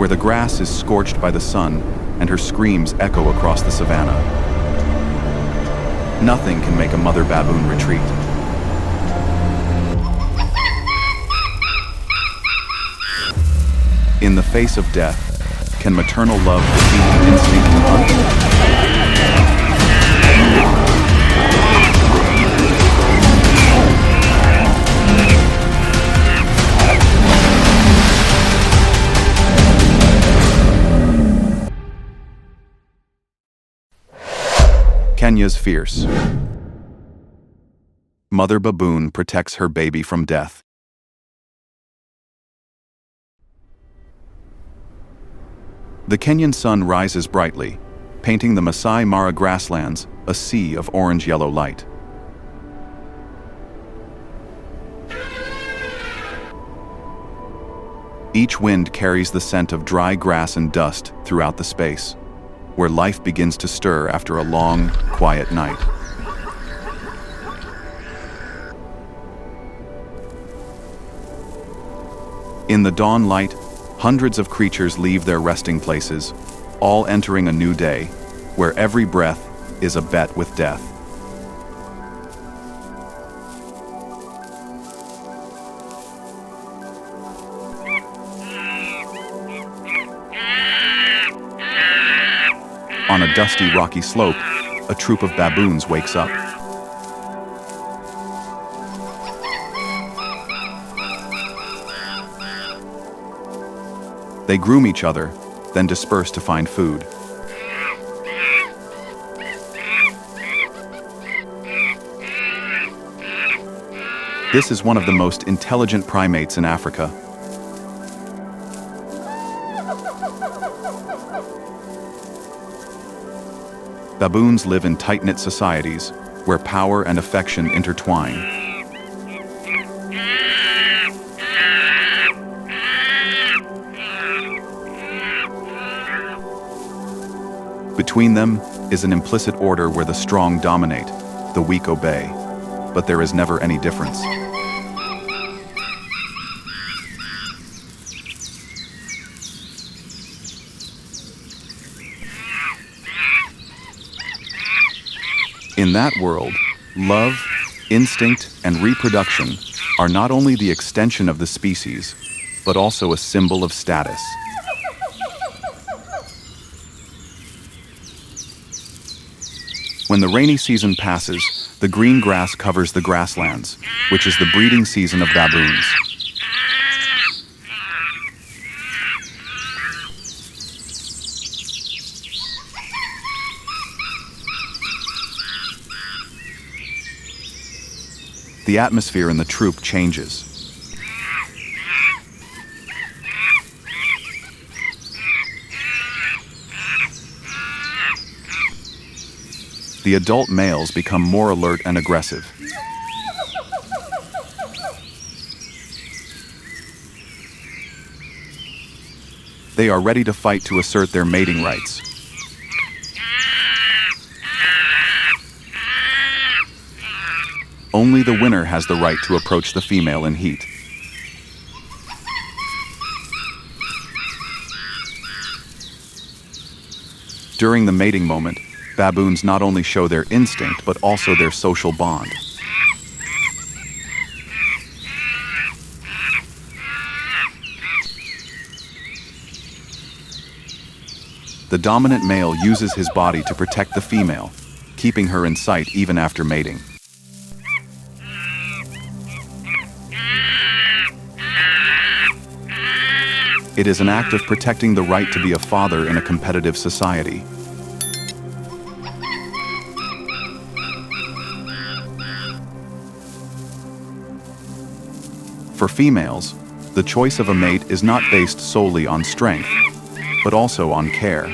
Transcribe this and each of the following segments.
where the grass is scorched by the sun and her screams echo across the savanna. Nothing can make a mother baboon retreat. In the face of death, can maternal love defeat the instinct to hunt? Kenya's fierce. Mother baboon protects her baby from death. The Kenyan sun rises brightly, painting the Masai Mara grasslands a sea of orange-yellow light. Each wind carries the scent of dry grass and dust throughout the space, where life begins to stir after a long, quiet night. In the dawn light, hundreds of creatures leave their resting places, all entering a new day, where every breath is a bet with death. On a dusty, rocky slope, a troop of baboons wakes up. They groom each other, then disperse to find food. This is one of the most intelligent primates in Africa. Baboons live in tight-knit societies where power and affection intertwine. Between them is an implicit order where the strong dominate, the weak obey, but there is never any difference. In that world, love, instinct, and reproduction are not only the extension of the species, but also a symbol of status. When the rainy season passes, the green grass covers the grasslands, which is the breeding season of baboons. The atmosphere in the troop changes. The adult males become more alert and aggressive. They are ready to fight to assert their mating rights. Only the winner has the right to approach the female in heat. During the mating moment, baboons not only show their instinct, but also their social bond. The dominant male uses his body to protect the female, keeping her in sight even after mating. It is an act of protecting the right to be a father in a competitive society. For females, the choice of a mate is not based solely on strength, but also on care.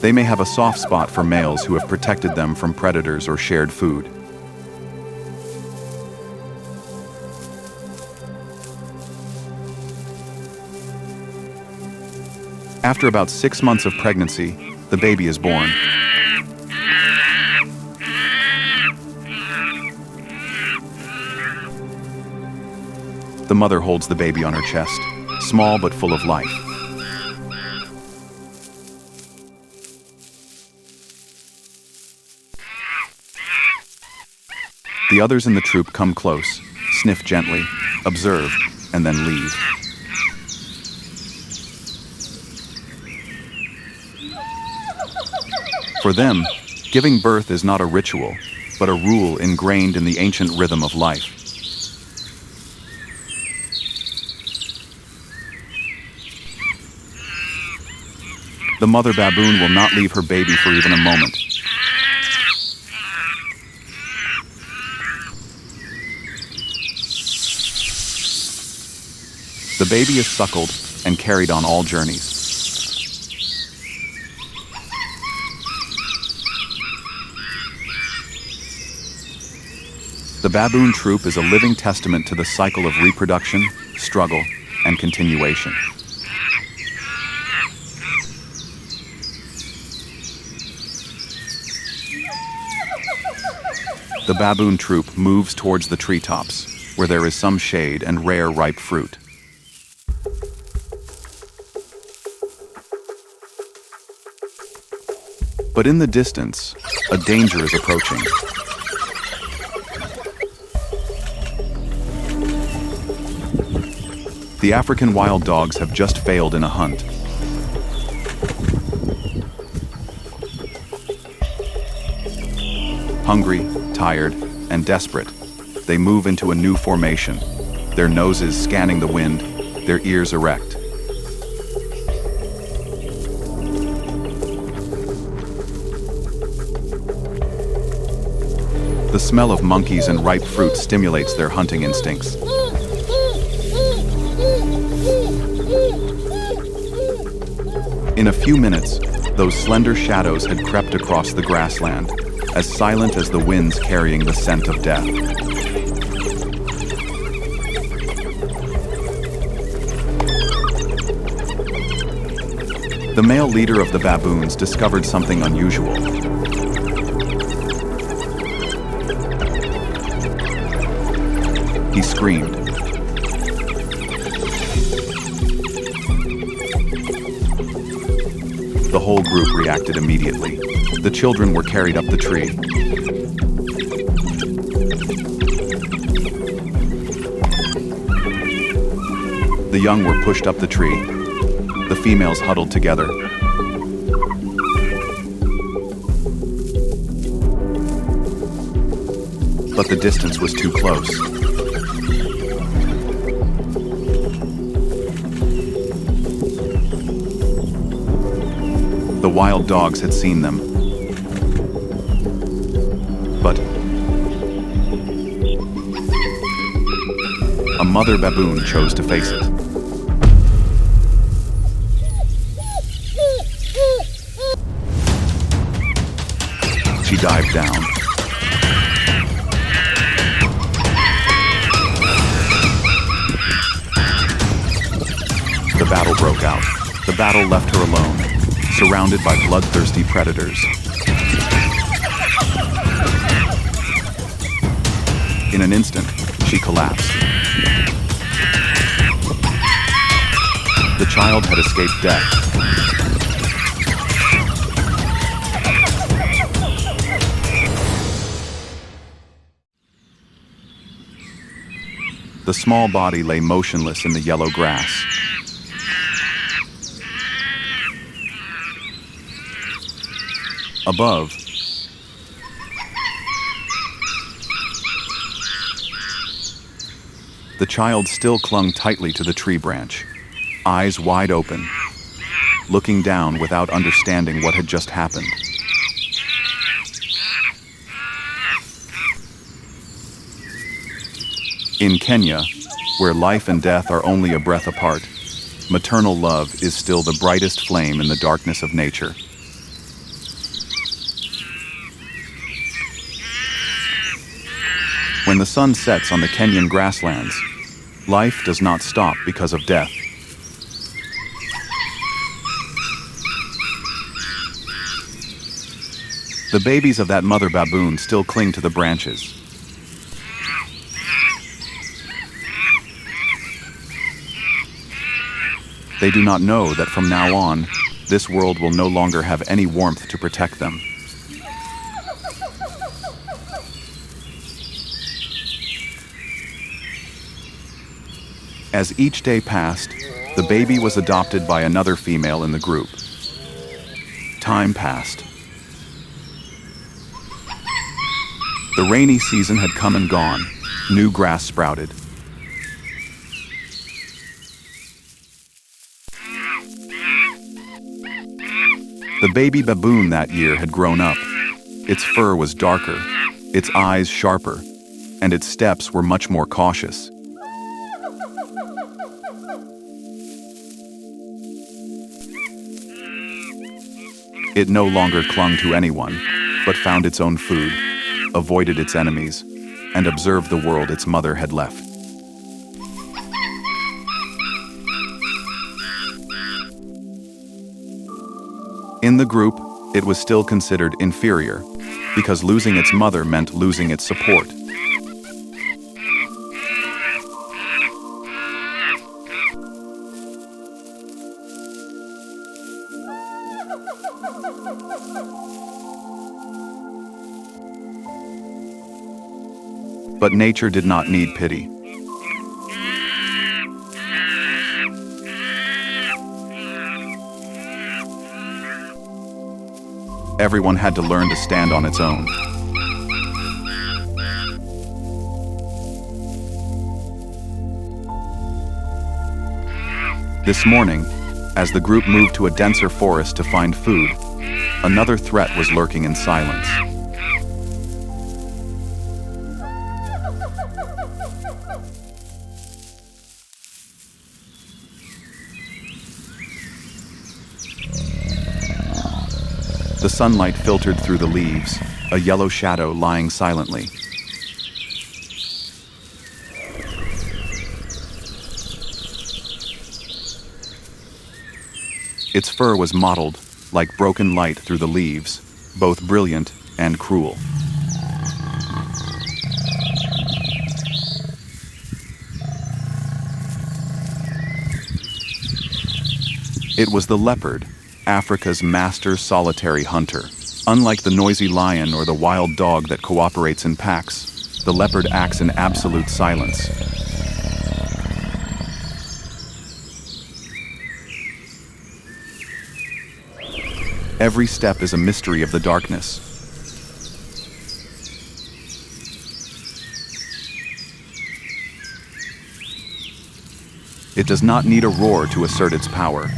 They may have a soft spot for males who have protected them from predators or shared food. After about 6 months of pregnancy, the baby is born. The mother holds the baby on her chest, small but full of life. The others in the troop come close, sniff gently, observe, and then leave. For them, giving birth is not a ritual, but a rule ingrained in the ancient rhythm of life. The mother baboon will not leave her baby for even a moment. The baby is suckled and carried on all journeys. The baboon troop is a living testament to the cycle of reproduction, struggle, and continuation. The baboon troop moves towards the treetops, where there is some shade and rare ripe fruit. But in the distance, a danger is approaching. The African wild dogs have just failed in a hunt. Hungry, tired, and desperate, they move into a new formation, their noses scanning the wind, their ears erect. The smell of monkeys and ripe fruit stimulates their hunting instincts. In a few minutes, those slender shadows had crept across the grassland, as silent as the winds carrying the scent of death. The male leader of the baboons discovered something unusual. He screamed. The whole group reacted immediately. The children were carried up the tree. The young were pushed up the tree. The females huddled together. But the distance was too close. The wild dogs had seen them. But a mother baboon chose to face it. She dived down. The battle broke out. The battle left her alone, surrounded by bloodthirsty predators. In an instant, she collapsed. The child had escaped death. The small body lay motionless in the yellow grass. Above, the child still clung tightly to the tree branch, eyes wide open, looking down without understanding what had just happened. In Kenya, where life and death are only a breath apart, maternal love is still the brightest flame in the darkness of nature. When the sun sets on the Kenyan grasslands, life does not stop because of death. The babies of that mother baboon still cling to the branches. They do not know that from now on, this world will no longer have any warmth to protect them. As each day passed, the baby was adopted by another female in the group. Time passed. The rainy season had come and gone. New grass sprouted. The baby baboon that year had grown up. Its fur was darker, its eyes sharper, and its steps were much more cautious. It no longer clung to anyone, but found its own food, avoided its enemies, and observed the world its mother had left. In the group, it was still considered inferior, because losing its mother meant losing its support. But nature did not need pity. Everyone had to learn to stand on its own. This morning, as the group moved to a denser forest to find food, another threat was lurking in silence. The sunlight filtered through the leaves, a yellow shadow lying silently. Its fur was mottled, like broken light through the leaves, both brilliant and cruel. It was the leopard, Africa's master solitary hunter. Unlike the noisy lion or the wild dog that cooperates in packs, the leopard acts in absolute silence. Every step is a mystery of the darkness. It does not need a roar to assert its power.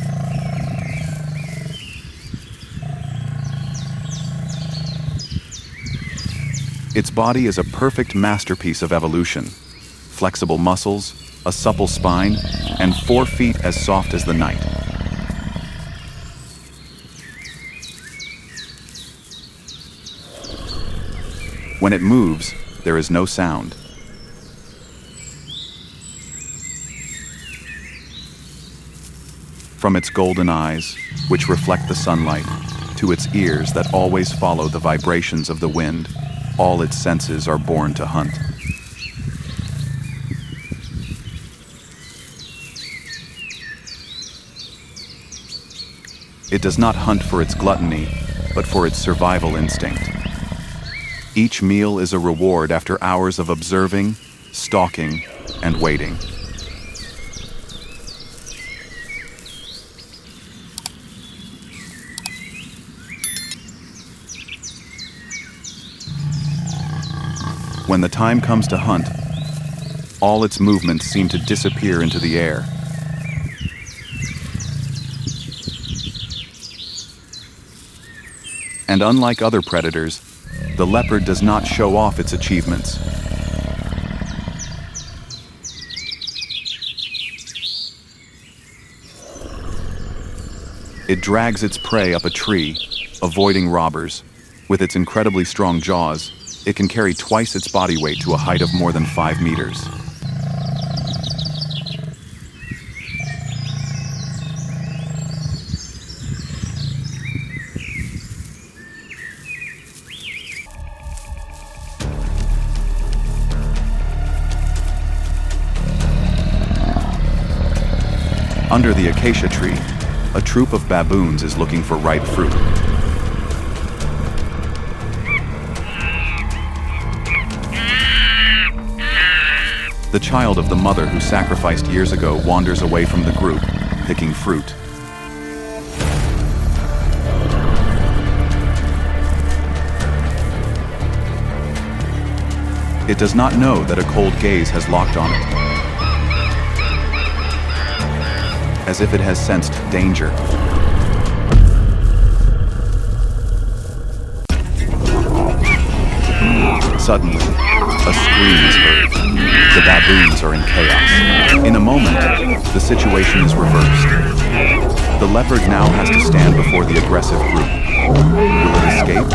Its body is a perfect masterpiece of evolution. Flexible muscles, a supple spine, and 4 feet as soft as the night. When it moves, there is no sound. From its golden eyes, which reflect the sunlight, to its ears that always follow the vibrations of the wind, all its senses are born to hunt. It does not hunt for its gluttony, but for its survival instinct. Each meal is a reward after hours of observing, stalking, and waiting. When the time comes to hunt, all its movements seem to disappear into the air. And unlike other predators, the leopard does not show off its achievements. It drags its prey up a tree, avoiding robbers. With its incredibly strong jaws, it can carry twice its body weight to a height of more than 5 meters. Under the acacia tree, a troop of baboons is looking for ripe fruit. The child of the mother who sacrificed years ago wanders away from the group, picking fruit. It does not know that a cold gaze has locked on it, as if it has sensed danger. Suddenly, a scream is heard. The baboons are in chaos. In a moment, the situation is reversed. The leopard now has to stand before the aggressive group. Will it escape?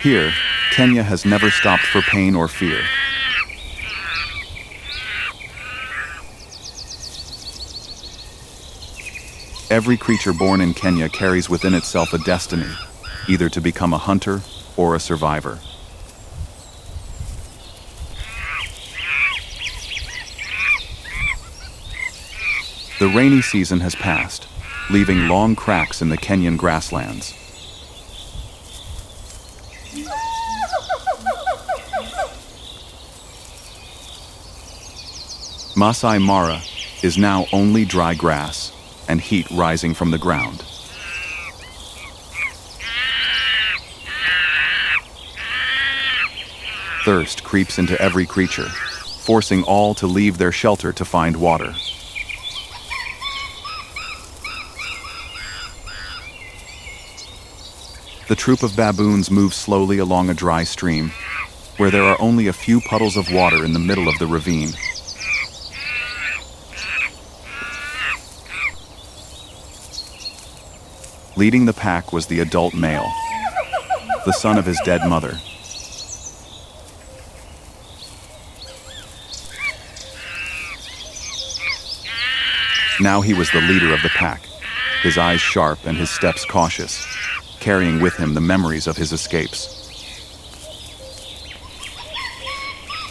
Here, Kenya has never stopped for pain or fear. Every creature born in Kenya carries within itself a destiny, either to become a hunter or a survivor. The rainy season has passed, leaving long cracks in the Kenyan grasslands. Masai Mara is now only dry grass and heat rising from the ground. Thirst creeps into every creature, forcing all to leave their shelter to find water. The troop of baboons moves slowly along a dry stream, where there are only a few puddles of water in the middle of the ravine. Leading the pack was the adult male, the son of his dead mother. Now he was the leader of the pack, his eyes sharp and his steps cautious, carrying with him the memories of his escapes.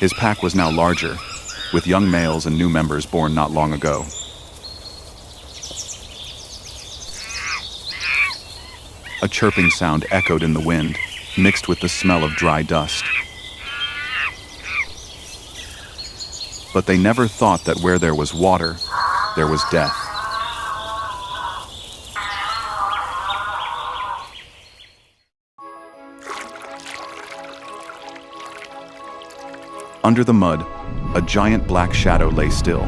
His pack was now larger, with young males and new members born not long ago. A chirping sound echoed in the wind, mixed with the smell of dry dust. But they never thought that where there was water, there was death. Under the mud, a giant black shadow lay still.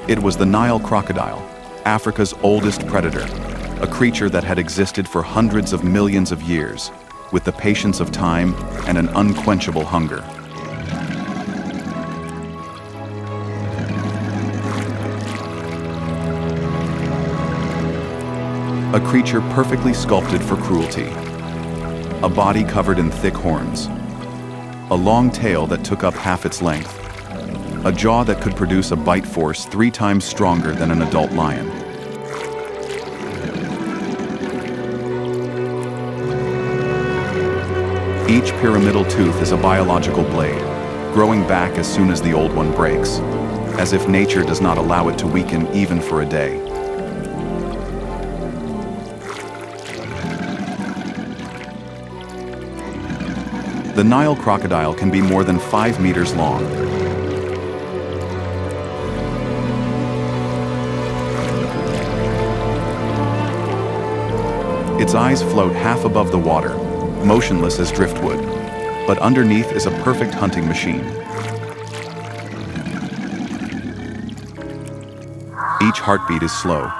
It was the Nile crocodile, Africa's oldest predator, a creature that had existed for hundreds of millions of years, with the patience of time and an unquenchable hunger. A creature perfectly sculpted for cruelty. A body covered in thick horns. A long tail that took up half its length. A jaw that could produce a bite force 3 times stronger than an adult lion. Each pyramidal tooth is a biological blade, growing back as soon as the old one breaks, as if nature does not allow it to weaken even for a day. The Nile crocodile can be more than 5 meters long. Its eyes float half above the water, motionless as driftwood, but underneath is a perfect hunting machine. Each heartbeat is slow,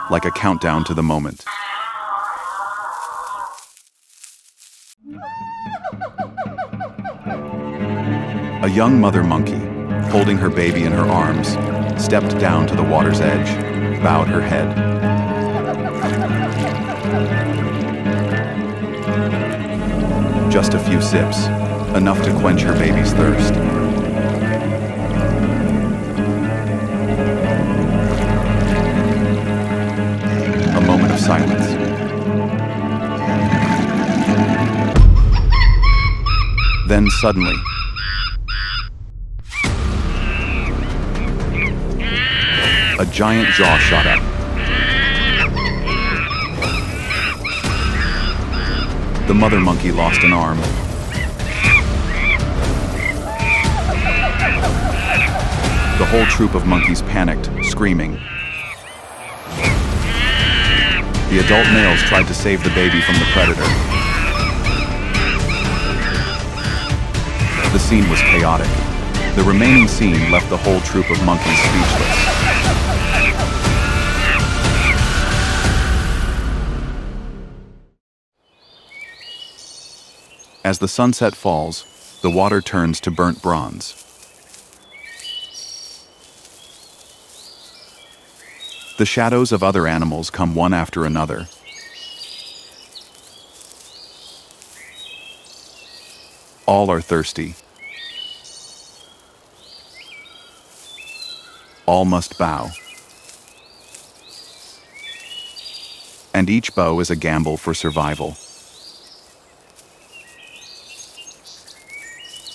like a countdown to the moment. A young mother monkey, holding her baby in her arms, stepped down to the water's edge, bowed her head. Just a few sips, enough to quench her baby's thirst. Then suddenly, a giant jaw shot up. The mother monkey lost an arm. The whole troop of monkeys panicked, screaming. The adult males tried to save the baby from the predator. The scene was chaotic. The remaining scene left the whole troop of monkeys speechless. As the sunset falls, the water turns to burnt bronze. The shadows of other animals come one after another. All are thirsty. All must bow. And each bow is a gamble for survival.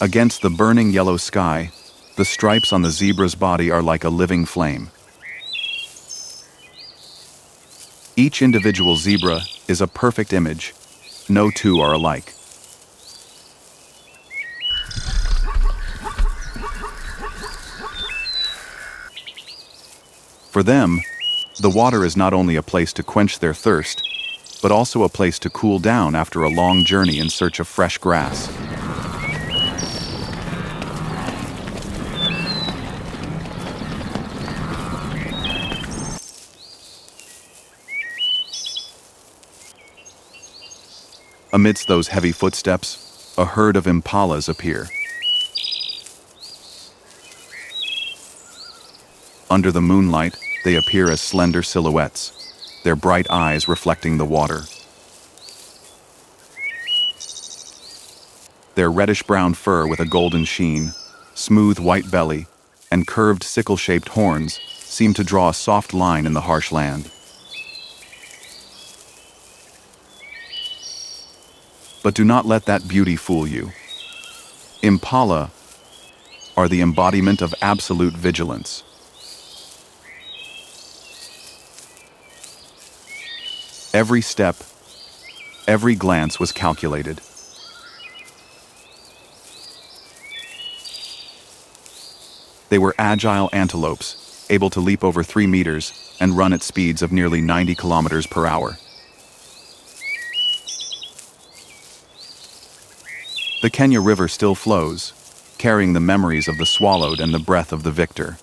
Against the burning yellow sky, the stripes on the zebra's body are like a living flame. Each individual zebra is a perfect image. No two are alike. For them, the water is not only a place to quench their thirst, but also a place to cool down after a long journey in search of fresh grass. Amidst those heavy footsteps, a herd of impalas appear. Under the moonlight, they appear as slender silhouettes, their bright eyes reflecting the water. Their reddish-brown fur with a golden sheen, smooth white belly, and curved sickle-shaped horns seem to draw a soft line in the harsh land. But do not let that beauty fool you. Impala are the embodiment of absolute vigilance. Every step, every glance was calculated. They were agile antelopes, able to leap over 3 meters and run at speeds of nearly 90 kilometers per hour. The Kenya River still flows, carrying the memories of the swallowed and the breath of the victor.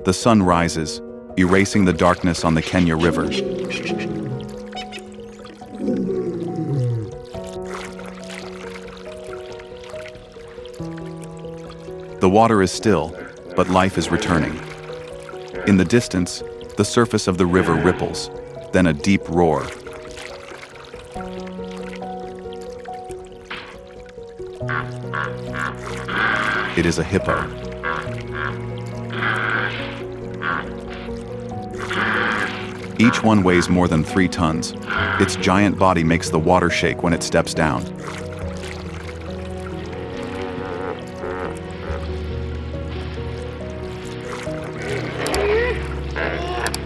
The sun rises, erasing the darkness on the Kenya River. The water is still, but life is returning. In the distance, the surface of the river ripples, then a deep roar. It is a hippo. Each one weighs more than 3 tons. Its giant body makes the water shake when it steps down.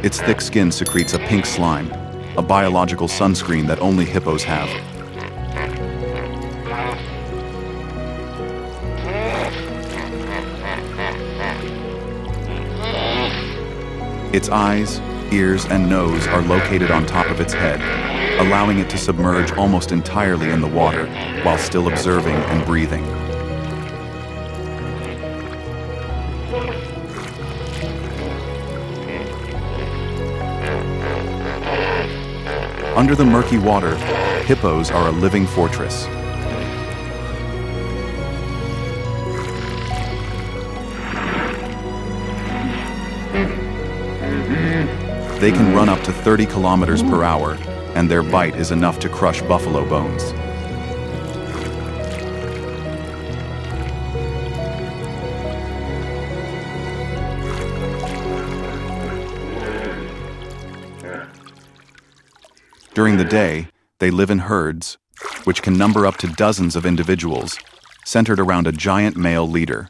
Its thick skin secretes a pink slime, a biological sunscreen that only hippos have. Its eyes, ears, and nose are located on top of its head, allowing it to submerge almost entirely in the water while still observing and breathing. Under the murky water, hippos are a living fortress. They can run up to 30 kilometers per hour, and their bite is enough to crush buffalo bones. During the day, they live in herds, which can number up to dozens of individuals, centered around a giant male leader.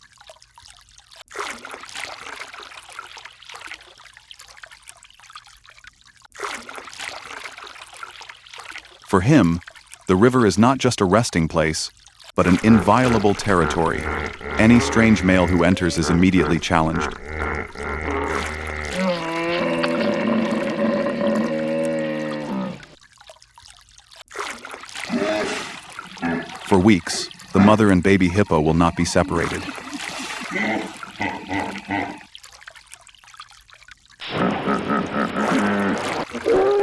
For him, the river is not just a resting place, but an inviolable territory. Any strange male who enters is immediately challenged. For weeks, the mother and baby hippo will not be separated.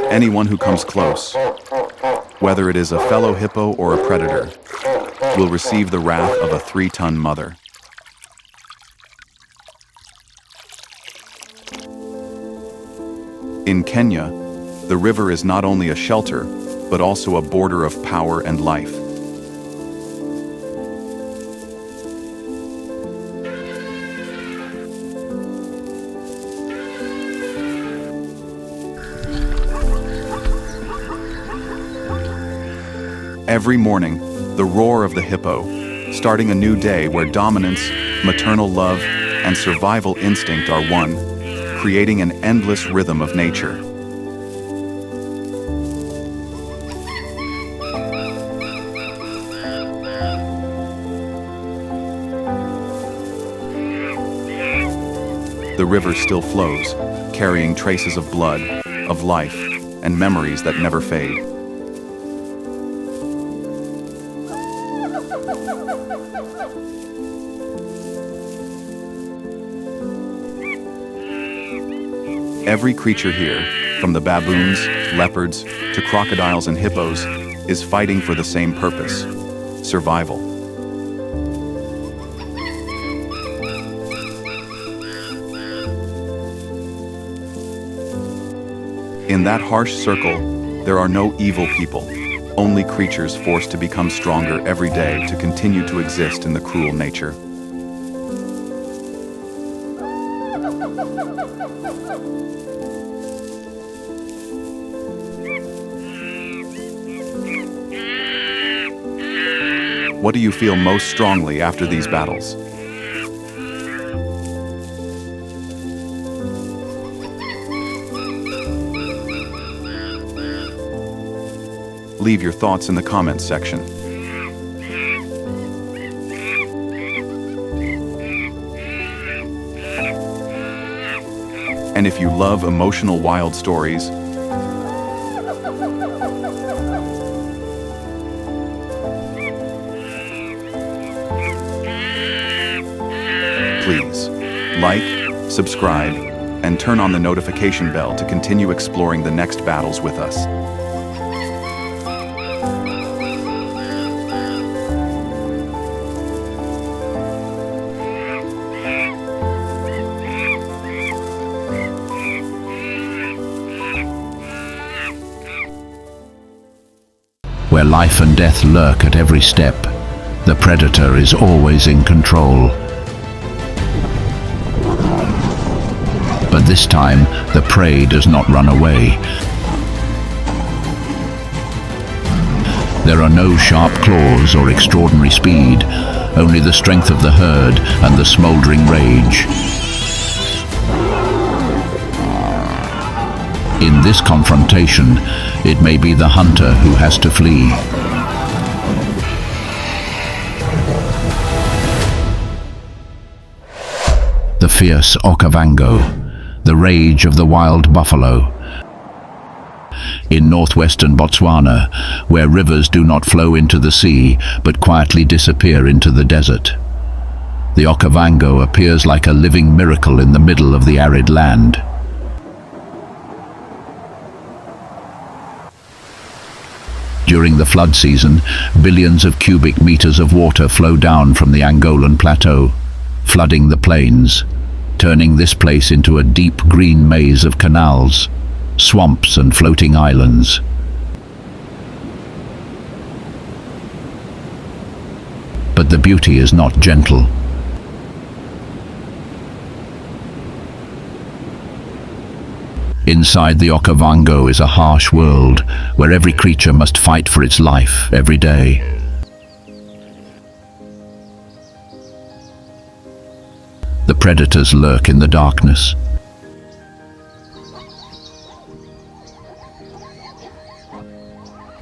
Anyone who comes close, whether it is a fellow hippo or a predator, will receive the wrath of a 3-ton mother. In Kenya, the river is not only a shelter, but also a border of power and life. Every morning, the roar of the hippo, starting a new day where dominance, maternal love, and survival instinct are one, creating an endless rhythm of nature. The river still flows, carrying traces of blood, of life, and memories that never fade. Every creature here, from the baboons, leopards, to crocodiles and hippos, is fighting for the same purpose: survival. In that harsh circle, there are no evil people, only creatures forced to become stronger every day to continue to exist in the cruel nature. What do you feel most strongly after these battles? Leave your thoughts in the comments section. And if you love emotional wild stories, please like, subscribe, and turn on the notification bell to continue exploring the next battles with us. Where life and death lurk at every step, the predator is always in control. But this time, the prey does not run away. There are no sharp claws or extraordinary speed, only the strength of the herd and the smoldering rage. In this confrontation, it may be the hunter who has to flee. The fierce Okavango, the rage of the wild buffalo. In northwestern Botswana, where rivers do not flow into the sea, but quietly disappear into the desert. The Okavango appears like a living miracle in the middle of the arid land. During the flood season, billions of cubic meters of water flow down from the Angolan plateau, flooding the plains, turning this place into a deep green maze of canals, swamps and floating islands. But the beauty is not gentle. Inside the Okavango is a harsh world where every creature must fight for its life every day. The predators lurk in the darkness.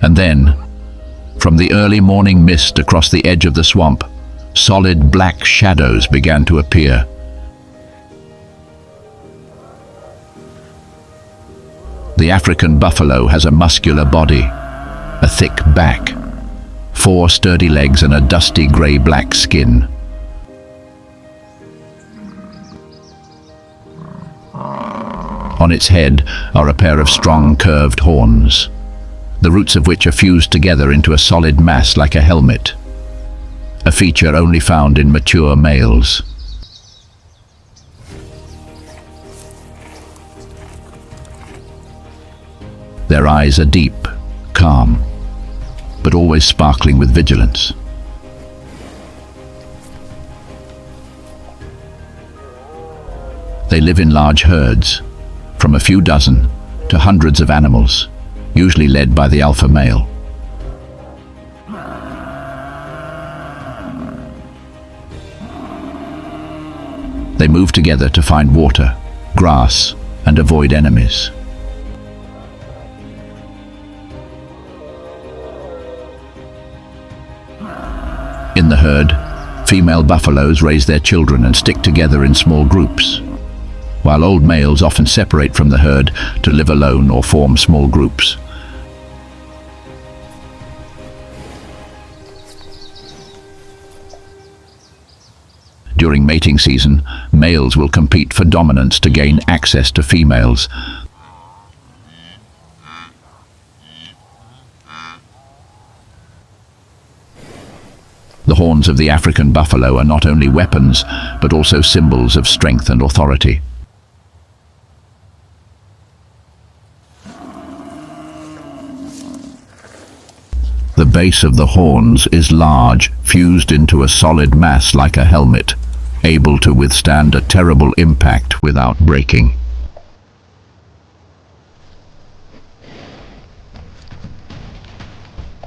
And then, from the early morning mist across the edge of the swamp, solid black shadows began to appear. The African buffalo has a muscular body, a thick back, 4 sturdy legs and a dusty grey-black skin. On its head are a pair of strong curved horns, the roots of which are fused together into a solid mass like a helmet, a feature only found in mature males. Their eyes are deep, calm, but always sparkling with vigilance. They live in large herds, from a few dozen to hundreds of animals, usually led by the alpha male. They move together to find water, grass, and avoid enemies. In the herd, female buffaloes raise their children and stick together in small groups, while old males often separate from the herd to live alone or form small groups. During mating season, males will compete for dominance to gain access to females. The horns of the African buffalo are not only weapons, but also symbols of strength and authority. The base of the horns is large, fused into a solid mass like a helmet, able to withstand a terrible impact without breaking.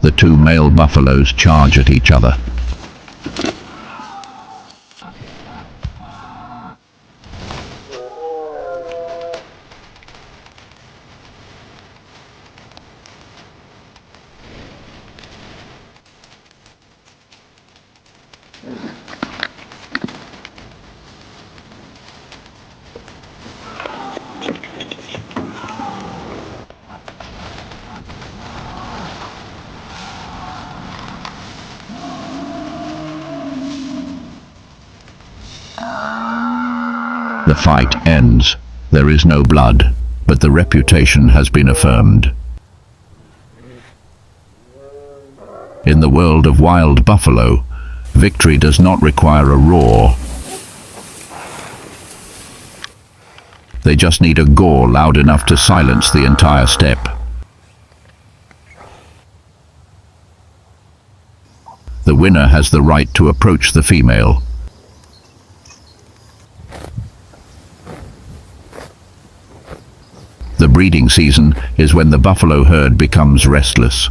The 2 male buffaloes charge at each other. The fight ends. There is no blood, but the reputation has been affirmed. In the world of wild buffalo, victory does not require a roar. They just need a gore loud enough to silence the entire steppe. The winner has the right to approach the female. The breeding season is when the buffalo herd becomes restless.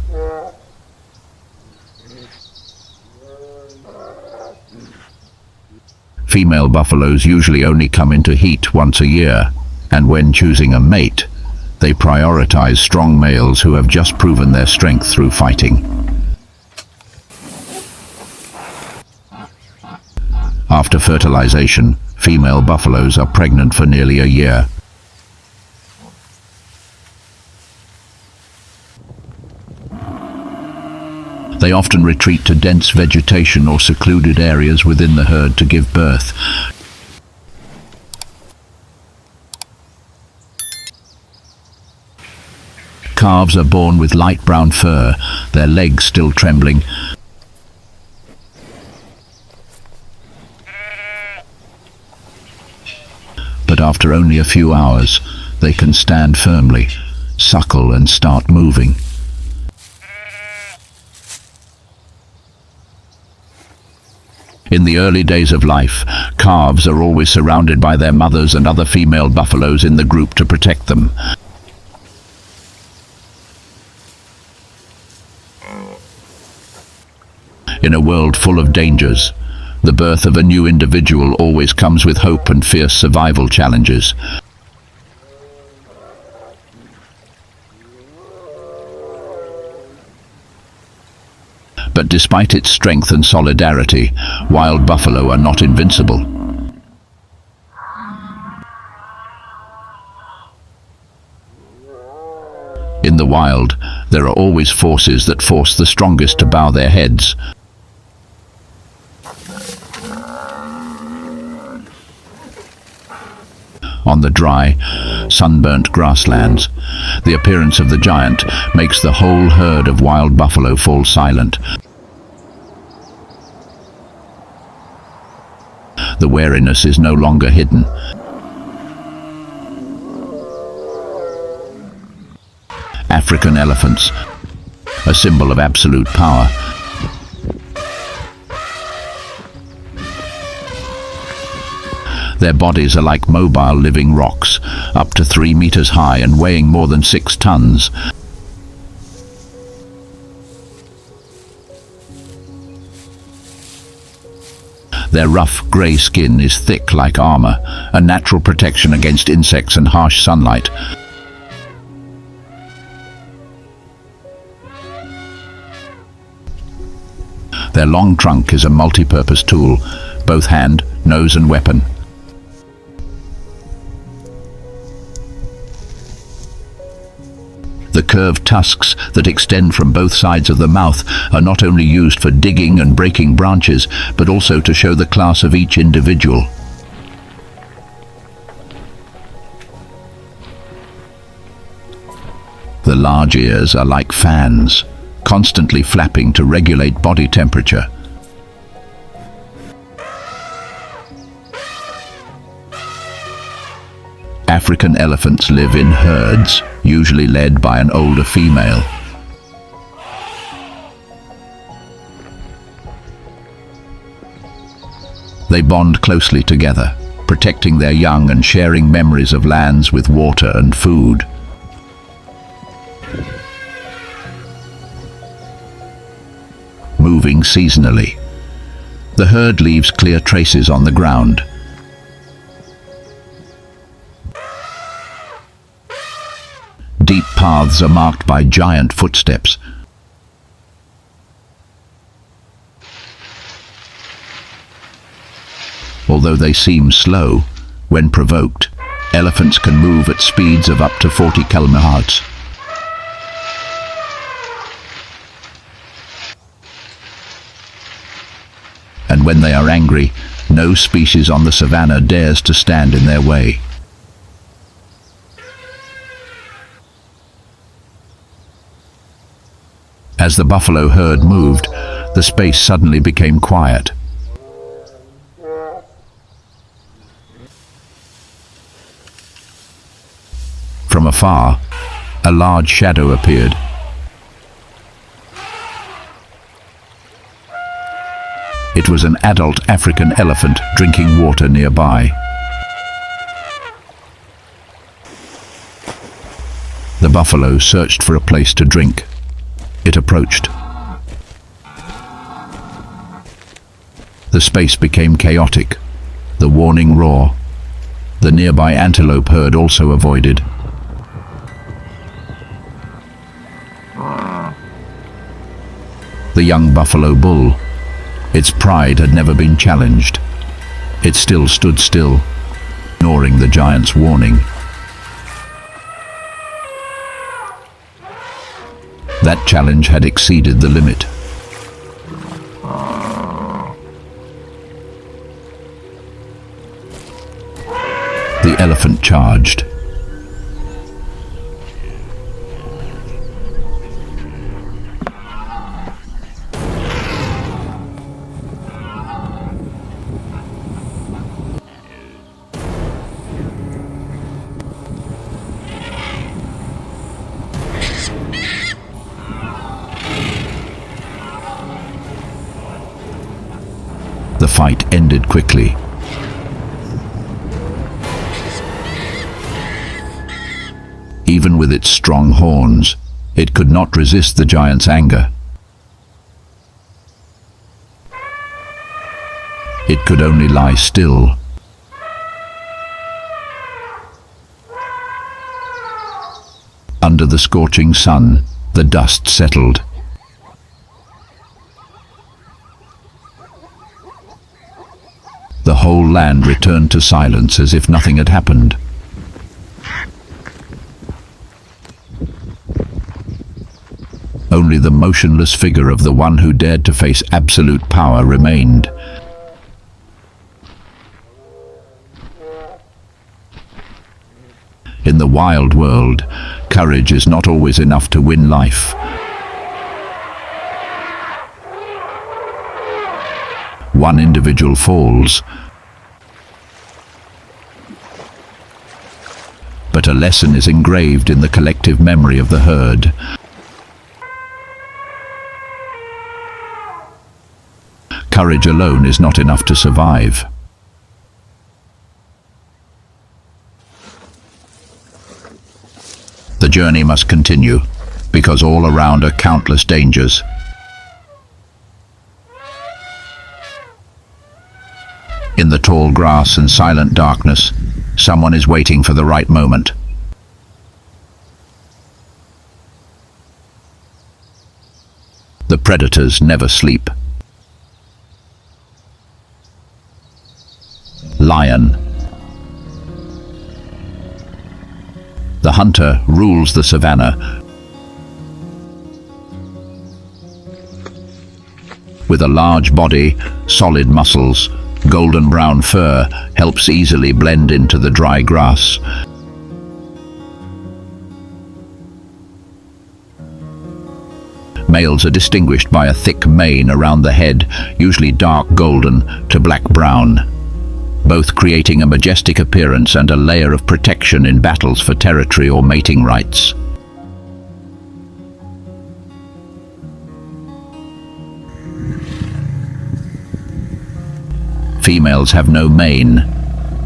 Female buffaloes usually only come into heat once a year, and when choosing a mate, they prioritize strong males who have just proven their strength through fighting. After fertilization, female buffaloes are pregnant for nearly a year. They often retreat to dense vegetation or secluded areas within the herd to give birth. Calves are born with light brown fur, their legs still trembling. But after only a few hours, they can stand firmly, suckle and start moving. In the early days of life, calves are always surrounded by their mothers and other female buffaloes in the group to protect them. In a world full of dangers, the birth of a new individual always comes with hope and fierce survival challenges. But despite its strength and solidarity, wild buffalo are not invincible. In the wild, there are always forces that force the strongest to bow their heads. On the dry, sunburnt grasslands, the appearance of the giant makes the whole herd of wild buffalo fall silent. The wariness is no longer hidden. African elephants, a symbol of absolute power. Their bodies are like mobile living rocks, up to 3 meters high and weighing more than 6 tons. Their rough grey skin is thick like armor, a natural protection against insects and harsh sunlight. Their long trunk is a multi-purpose tool, both hand, nose and weapon. The curved tusks that extend from both sides of the mouth are not only used for digging and breaking branches, but also to show the class of each individual. The large ears are like fans, constantly flapping to regulate body temperature. African elephants live in herds, usually led by an older female. They bond closely together, protecting their young and sharing memories of lands with water and food. Moving seasonally, the herd leaves clear traces on the ground. Deep paths are marked by giant footsteps. Although they seem slow, when provoked, elephants can move at speeds of up to 40 km/h. And when they are angry, no species on the savanna dares to stand in their way. As the buffalo herd moved, the space suddenly became quiet. From afar, a large shadow appeared. It was an adult African elephant drinking water nearby. The buffalo searched for a place to drink. It approached. The space became chaotic. The warning roar. The nearby antelope herd also avoided. The young buffalo bull, its pride had never been challenged. It still stood still, ignoring the giant's warning. That challenge had exceeded the limit. The elephant charged. The fight ended quickly. Even with its strong horns, it could not resist the giant's anger. It could only lie still. Under the scorching sun, the dust settled. The whole land returned to silence as if nothing had happened. Only the motionless figure of the one who dared to face absolute power remained. In the wild world, courage is not always enough to win life. One individual falls, but a lesson is engraved in the collective memory of the herd. Courage alone is not enough to survive. The journey must continue, because all around are countless dangers. In the tall grass and silent darkness, someone is waiting for the right moment. The predators never sleep. Lion. The hunter rules the savanna. With a large body, solid muscles, golden brown fur helps easily blend into the dry grass. Males are distinguished by a thick mane around the head, usually dark golden to black brown, both creating a majestic appearance and a layer of protection in battles for territory or mating rights. Females have no mane,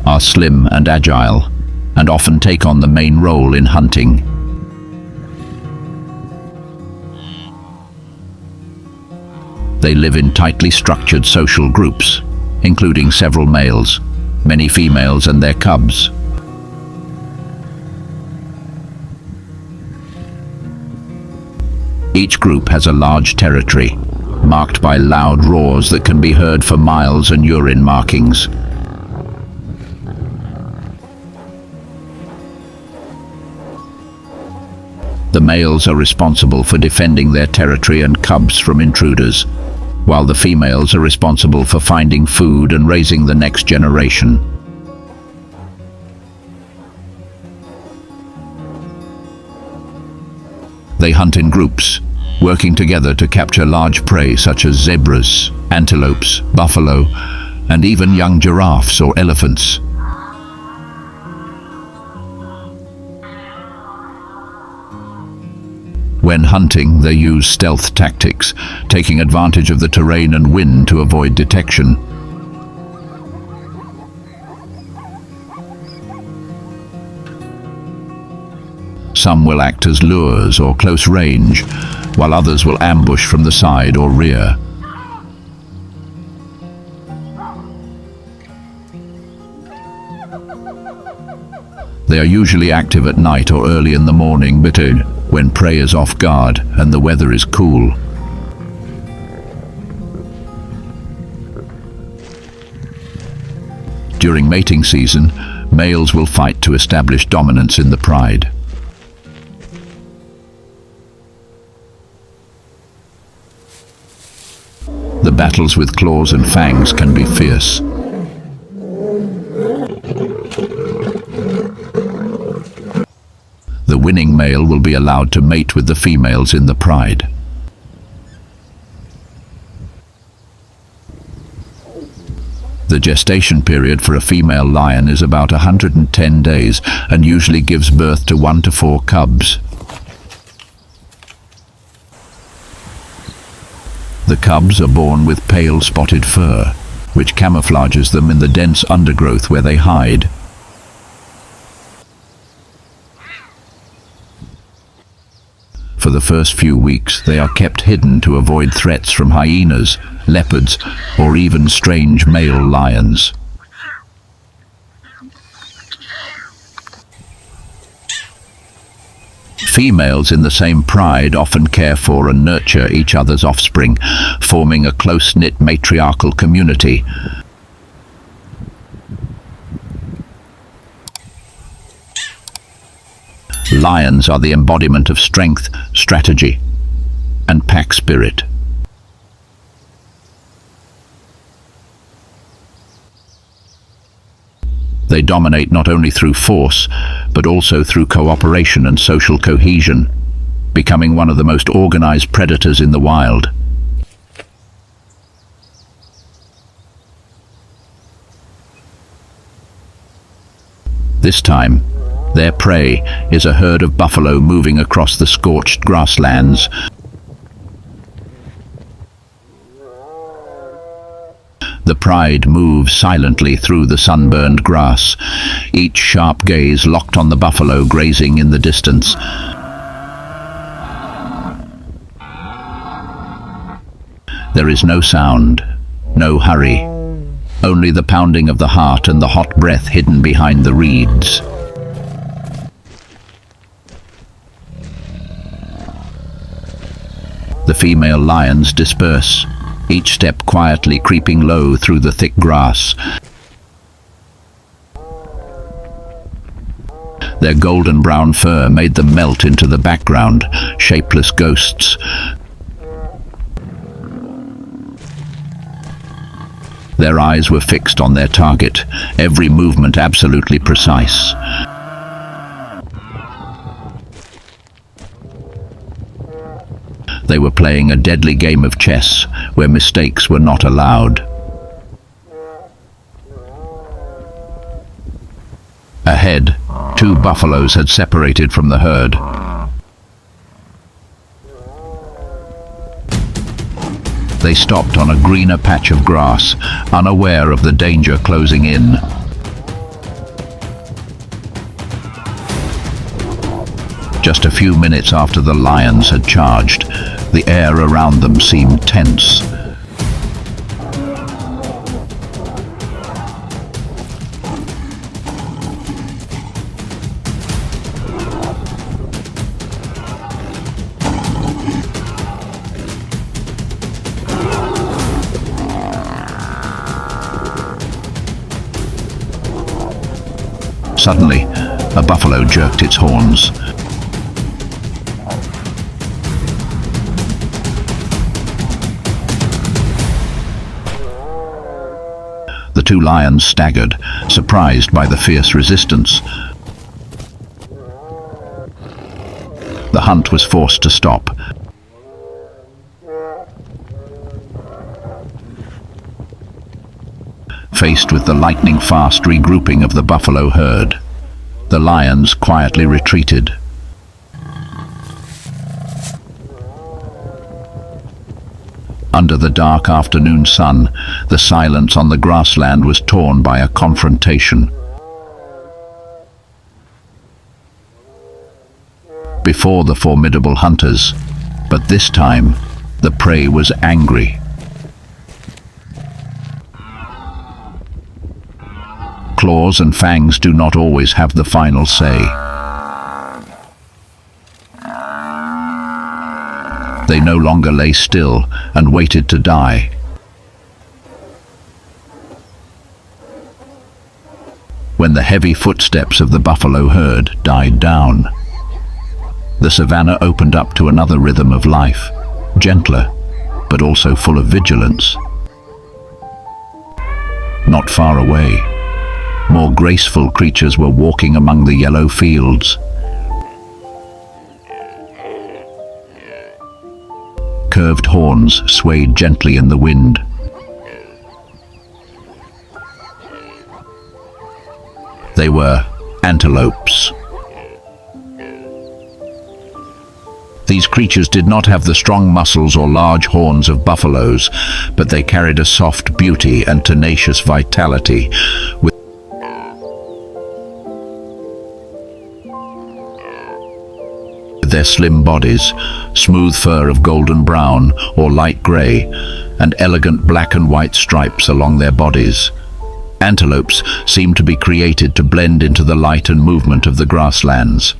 are slim and agile, and often take on the main role in hunting. They live in tightly structured social groups, including several males, many females and their cubs. Each group has a large territory, marked by loud roars that can be heard for miles and urine markings. The males are responsible for defending their territory and cubs from intruders, while the females are responsible for finding food and raising the next generation. They hunt in groups, working together to capture large prey such as zebras, antelopes, buffalo, and even young giraffes or elephants. When hunting, they use stealth tactics, taking advantage of the terrain and wind to avoid detection. Some will act as lures or close range, while others will ambush from the side or rear. They are usually active at night or early in the morning, when prey is off guard and the weather is cool. During mating season, males will fight to establish dominance in the pride. The battles with claws and fangs can be fierce. The winning male will be allowed to mate with the females in the pride. The gestation period for a female lion is about 110 days and usually gives birth to 1 to 4 cubs. The cubs are born with pale spotted fur, which camouflages them in the dense undergrowth where they hide. For the first few weeks, they are kept hidden to avoid threats from hyenas, leopards, or even strange male lions. Females in the same pride often care for and nurture each other's offspring, forming a close-knit matriarchal community. Lions are the embodiment of strength, strategy, and pack spirit. They dominate not only through force, but also through cooperation and social cohesion, becoming one of the most organized predators in the wild. This time, their prey is a herd of buffalo moving across the scorched grasslands. The pride moves silently through the sunburned grass, each sharp gaze locked on the buffalo grazing in the distance. There is no sound, no hurry, only the pounding of the heart and the hot breath hidden behind the reeds. The female lions disperse, each step quietly creeping low through the thick grass. Their golden brown fur made them melt into the background, shapeless ghosts. Their eyes were fixed on their target, every movement absolutely precise. They were playing a deadly game of chess, where mistakes were not allowed. Ahead, two buffaloes had separated from the herd. They stopped on a greener patch of grass, unaware of the danger closing in. Just a few minutes after the lions had charged, the air around them seemed tense. Suddenly, a buffalo jerked its horns. The two lions staggered, surprised by the fierce resistance. The hunt was forced to stop. Faced with the lightning-fast regrouping of the buffalo herd, the lions quietly retreated. Under the dark afternoon sun, the silence on the grassland was torn by a confrontation. Before the formidable hunters, but this time, the prey was angry. Claws and fangs do not always have the final say. They no longer lay still and waited to die. When the heavy footsteps of the buffalo herd died down, the savanna opened up to another rhythm of life, gentler, but also full of vigilance. Not far away, more graceful creatures were walking among the yellow fields. Curved horns swayed gently in the wind. They were antelopes. These creatures did not have the strong muscles or large horns of buffaloes, but they carried a soft beauty and tenacious vitality. With their slim bodies, smooth fur of golden brown or light grey, and elegant black and white stripes along their bodies. Antelopes seem to be created to blend into the light and movement of the grasslands.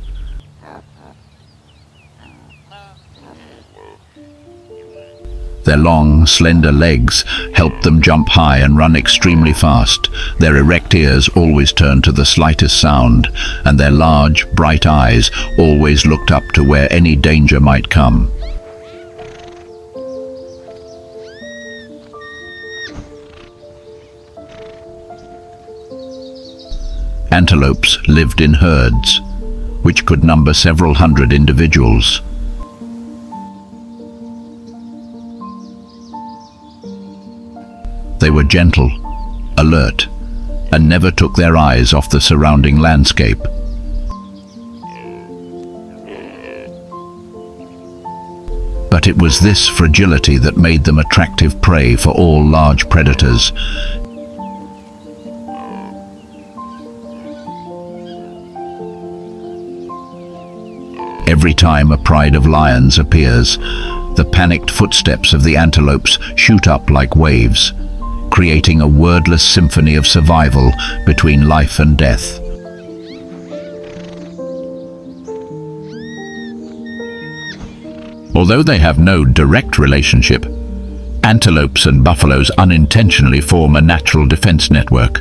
Their long, slender legs help them jump high and run extremely fast. Their erect ears always turn to the slightest sound, and their large, bright eyes always looked up to where any danger might come. Antelopes lived in herds, which could number several hundred individuals. They were gentle, alert, and never took their eyes off the surrounding landscape. But it was this fragility that made them attractive prey for all large predators. Every time a pride of lions appears, the panicked footsteps of the antelopes shoot up like waves, creating a wordless symphony of survival between life and death. Although they have no direct relationship, antelopes and buffaloes unintentionally form a natural defense network.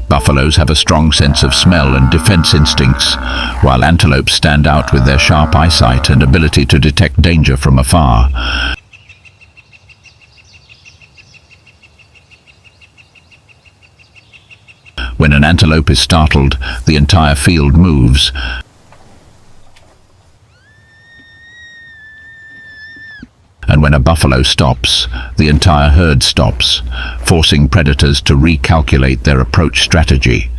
Buffaloes have a strong sense of smell and defense instincts, while antelopes stand out with their sharp eyesight and ability to detect danger from afar. When an antelope is startled, the entire field moves. And when a buffalo stops, the entire herd stops, forcing predators to recalculate their approach strategy.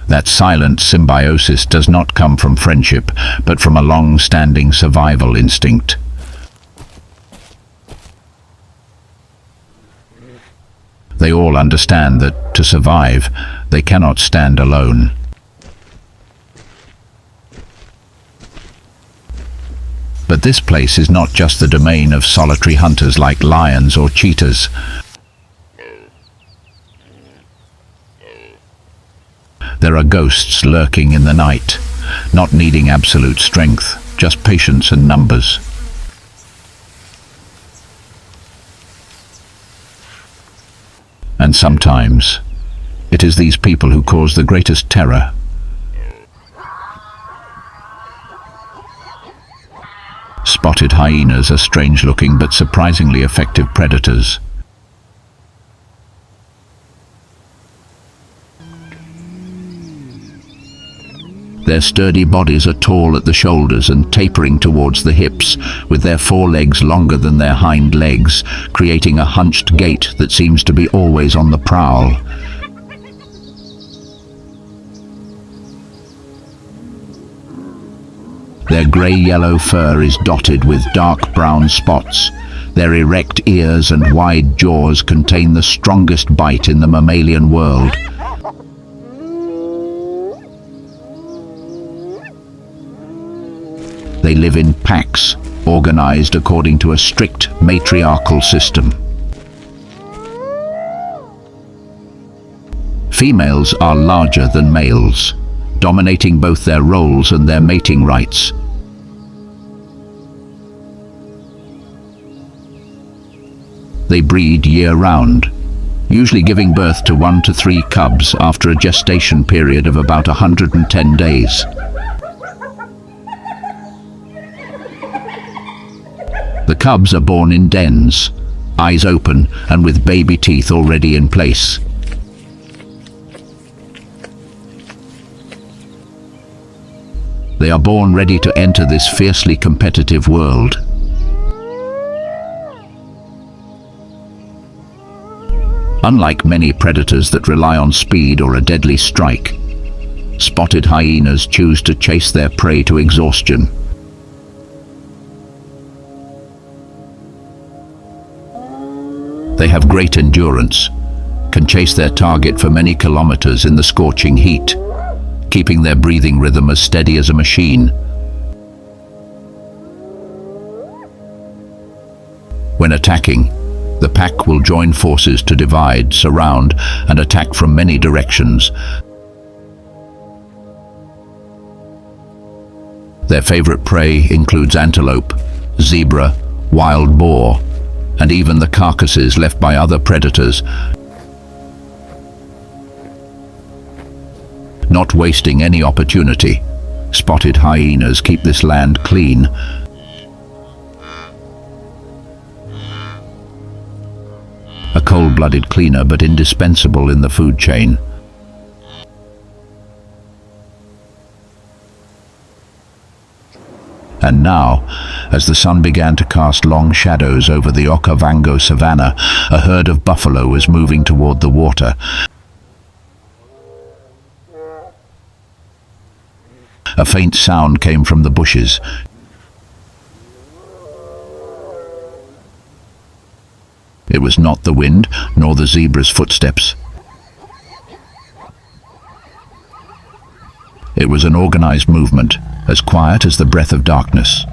That silent symbiosis does not come from friendship, but from a long-standing survival instinct. They all understand that, to survive, they cannot stand alone. But this place is not just the domain of solitary hunters like lions or cheetahs. There are ghosts lurking in the night, not needing absolute strength, just patience and numbers. And sometimes, it is these people who cause the greatest terror. Spotted hyenas are strange-looking but surprisingly effective predators. Their sturdy bodies are tall at the shoulders and tapering towards the hips, with their forelegs longer than their hind legs, creating a hunched gait that seems to be always on the prowl. Their grey-yellow fur is dotted with dark brown spots. Their erect ears and wide jaws contain the strongest bite in the mammalian world. They live in packs, organized according to a strict matriarchal system. Females are larger than males, dominating both their roles and their mating rights. They breed year-round, usually giving birth to 1 to 3 cubs after a gestation period of about 110 days. The cubs are born in dens, eyes open and with baby teeth already in place. They are born ready to enter this fiercely competitive world. Unlike many predators that rely on speed or a deadly strike, spotted hyenas choose to chase their prey to exhaustion. They have great endurance, can chase their target for many kilometers in the scorching heat, keeping their breathing rhythm as steady as a machine. When attacking, the pack will join forces to divide, surround, and attack from many directions. Their favorite prey includes antelope, zebra, wild boar, and even the carcasses left by other predators. Not wasting any opportunity, spotted hyenas keep this land clean. A cold-blooded cleaner, but indispensable in the food chain. And now, as the sun began to cast long shadows over the Okavango savanna, a herd of buffalo was moving toward the water. A faint sound came from the bushes. It was not the wind, nor the zebra's footsteps. It was an organized movement, as quiet as the breath of darkness.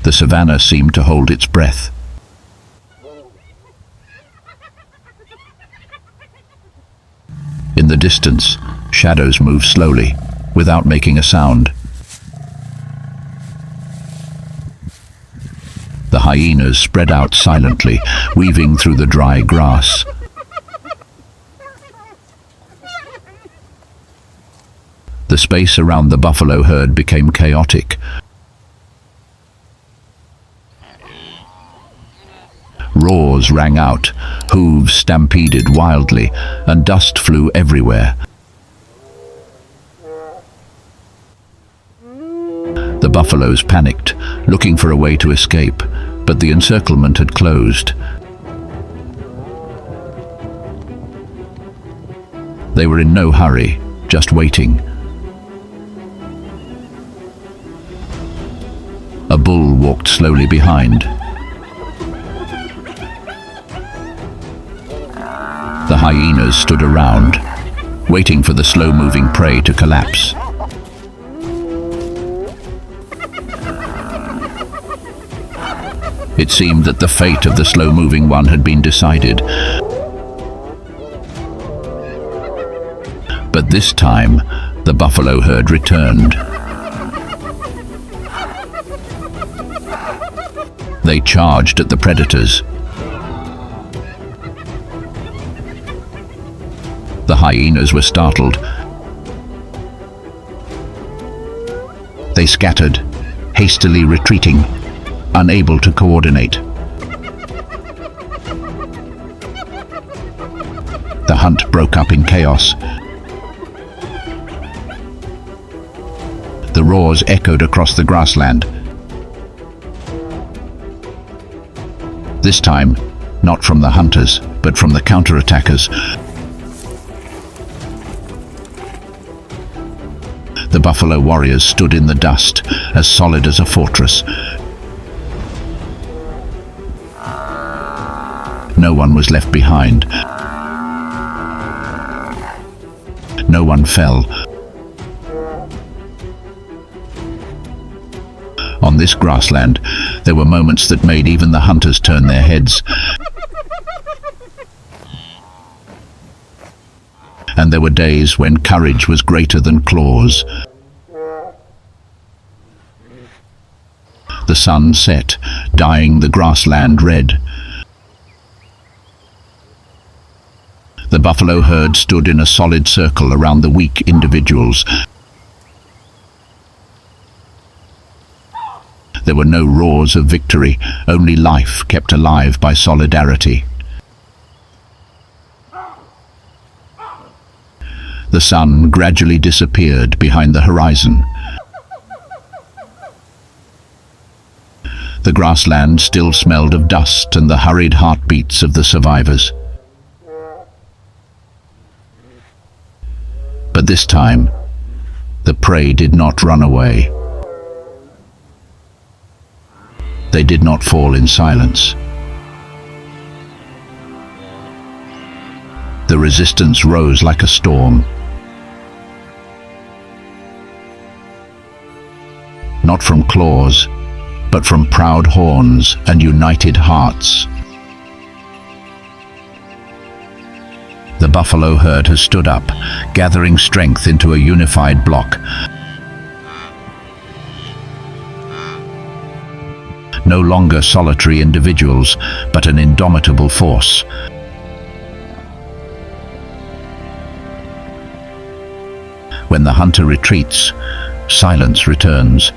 The savanna seemed to hold its breath. In the distance, shadows moved slowly, without making a sound. The hyenas spread out silently, weaving through the dry grass. The space around the buffalo herd became chaotic. Roars rang out, hooves stampeded wildly, and dust flew everywhere. The buffaloes panicked, looking for a way to escape, but the encirclement had closed. They were in no hurry, just waiting. A bull walked slowly behind. The hyenas stood around, waiting for the slow-moving prey to collapse. It seemed that the fate of the slow-moving one had been decided. But this time, the buffalo herd returned. They charged at the predators. The hyenas were startled. They scattered, hastily retreating, unable to coordinate. The hunt broke up in chaos. The roars echoed across the grassland. This time, not from the hunters, but from the counterattackers. The buffalo warriors stood in the dust, as solid as a fortress. No one was left behind. No one fell. On this grassland, there were moments that made even the hunters turn their heads. And there were days when courage was greater than claws. The sun set, dyeing the grassland red. The buffalo herd stood in a solid circle around the weak individuals. There were no roars of victory, only life kept alive by solidarity. The sun gradually disappeared behind the horizon. The grassland still smelled of dust and the hurried heartbeats of the survivors. But this time, the prey did not run away. They did not fall in silence. The resistance rose like a storm. Not from claws, but from proud horns and united hearts. The buffalo herd has stood up, gathering strength into a unified block. No longer solitary individuals, but an indomitable force. When the hunter retreats, silence returns.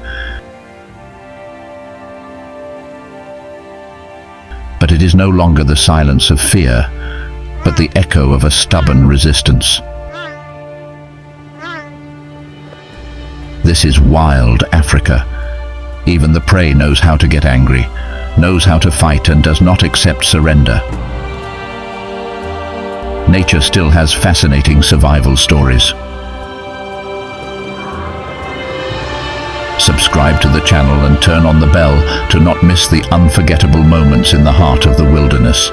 But it is no longer the silence of fear, but the echo of a stubborn resistance. This is wild Africa. Even the prey knows how to get angry, knows how to fight, and does not accept surrender. Nature still has fascinating survival stories. Subscribe to the channel and turn on the bell to not miss the unforgettable moments in the heart of the wilderness.